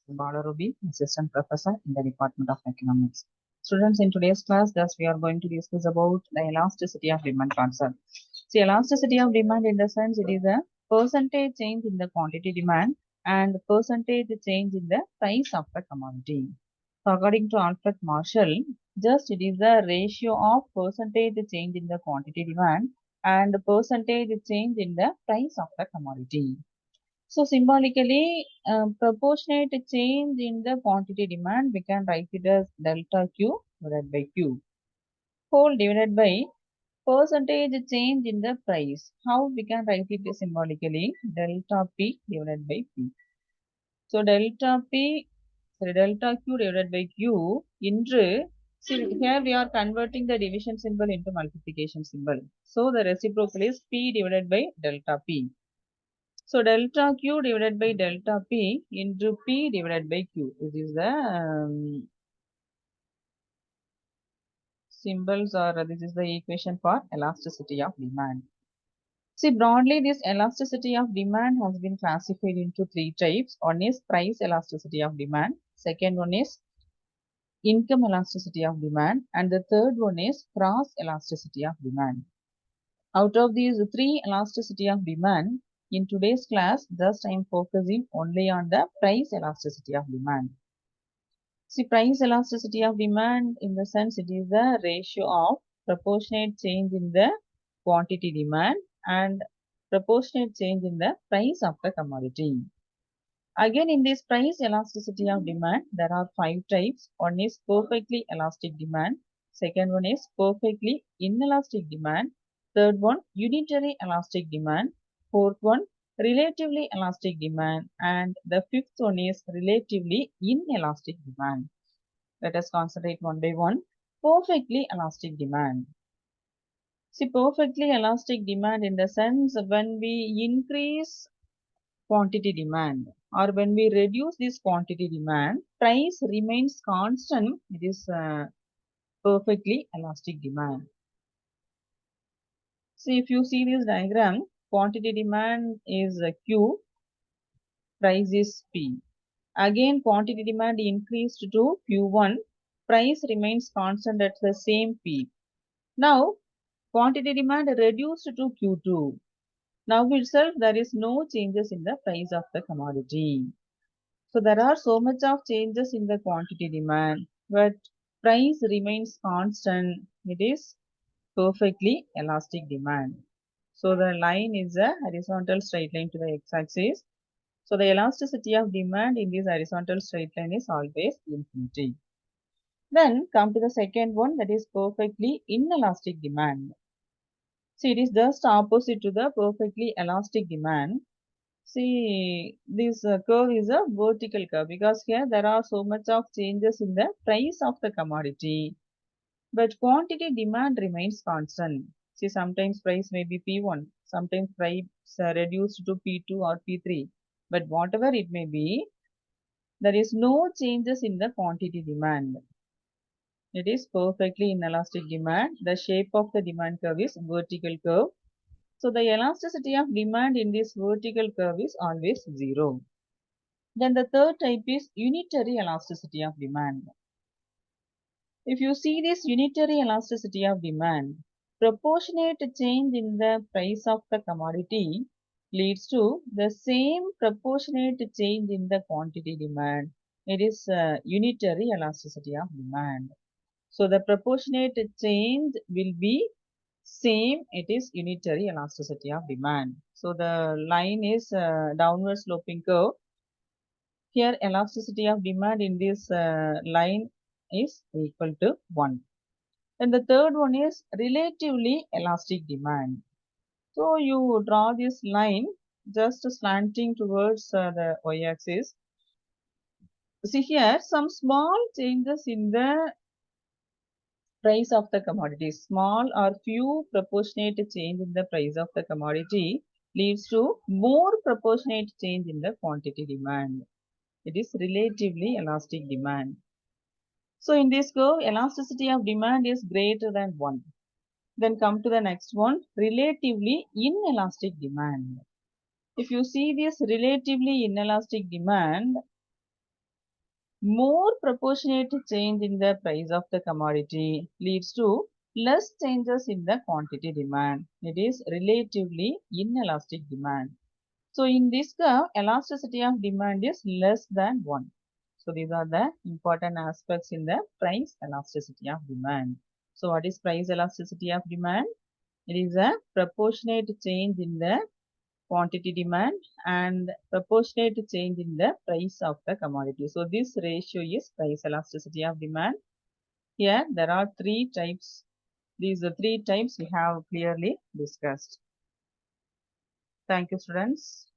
Balarubi, Assistant Professor in the Department of Economics. Students, in today's class, thus we are going to discuss about the elasticity of demand concept. See, elasticity of demand in the sense it is a percentage change in the quantity demand and percentage change in the price of the commodity. So, according to Alfred Marshall, just it is the ratio of percentage change in the quantity demand and percentage change in the price of the commodity. So symbolically, proportionate change in the quantity demand, we can write it as delta Q divided by Q, whole divided by percentage change in the price. How we can write it symbolically? Delta P divided by P. So delta Q divided by Q into, see here we are converting the division symbol into multiplication symbol. So the reciprocal is P divided by delta P. So delta Q divided by delta P into P divided by Q. This is the symbols, or this is the equation for elasticity of demand. See, broadly this elasticity of demand has been classified into three types. One is price elasticity of demand. Second one is income elasticity of demand. And the third one is cross elasticity of demand. Out of these three elasticity of demand, in today's class, just I am focusing only on the price elasticity of demand. See, price elasticity of demand in the sense it is the ratio of proportionate change in the quantity demand and proportionate change in the price of the commodity. Again, in this price elasticity of demand, there are five types. One is perfectly elastic demand. Second one is perfectly inelastic demand. Third one, unitary elastic demand. Fourth one, relatively elastic demand. And the fifth one is relatively inelastic demand. Let us concentrate one by one. Perfectly elastic demand. See, perfectly elastic demand in the sense when we increase quantity demand or when we reduce this quantity demand, price remains constant. It is perfectly elastic demand. See, if you see this diagram, quantity demand is Q, price is P. Again, quantity demand increased to Q1, price remains constant at the same P. Now, quantity demand reduced to Q2. Now itself, there is no changes in the price of the commodity. So there are so much of changes in the quantity demand, but price remains constant. It is perfectly elastic demand. So the line is a horizontal straight line to the x-axis. So the elasticity of demand in this horizontal straight line is always infinity. Then come to the second one, that is perfectly inelastic demand. See, it is just opposite to the perfectly elastic demand. See, this curve is a vertical curve because here there are so much of changes in the price of the commodity, but quantity demand remains constant. See, sometimes price may be P1, sometimes price reduced to P2 or P3, but whatever it may be, there is no changes in the quantity demand. It is perfectly inelastic demand. The shape of the demand curve is vertical curve. So the elasticity of demand in this vertical curve is always zero. Then the third type is unitary elasticity of demand. If you see this unitary elasticity of demand, proportionate change in the price of the commodity leads to the same proportionate change in the quantity demand. It is unitary elasticity of demand. So the proportionate change will be same. It is unitary elasticity of demand. So the line is downward sloping curve. Here elasticity of demand in this line is equal to 1. And the third one is relatively elastic demand. So you draw this line just slanting towards the y-axis. See here some small changes in the price of the commodity. Small or few proportionate change in the price of the commodity leads to more proportionate change in the quantity demand. It is relatively elastic demand. So in this curve, elasticity of demand is greater than 1. Then come to the next one, relatively inelastic demand. If you see this relatively inelastic demand, more proportionate change in the price of the commodity leads to less changes in the quantity demand. It is relatively inelastic demand. So in this curve, elasticity of demand is less than 1. So these are the important aspects in the price elasticity of demand. So what is price elasticity of demand? It is a proportionate change in the quantity demand and proportionate change in the price of the commodity. So this ratio is price elasticity of demand. Here there are three types. These are three types we have clearly discussed. Thank you, students.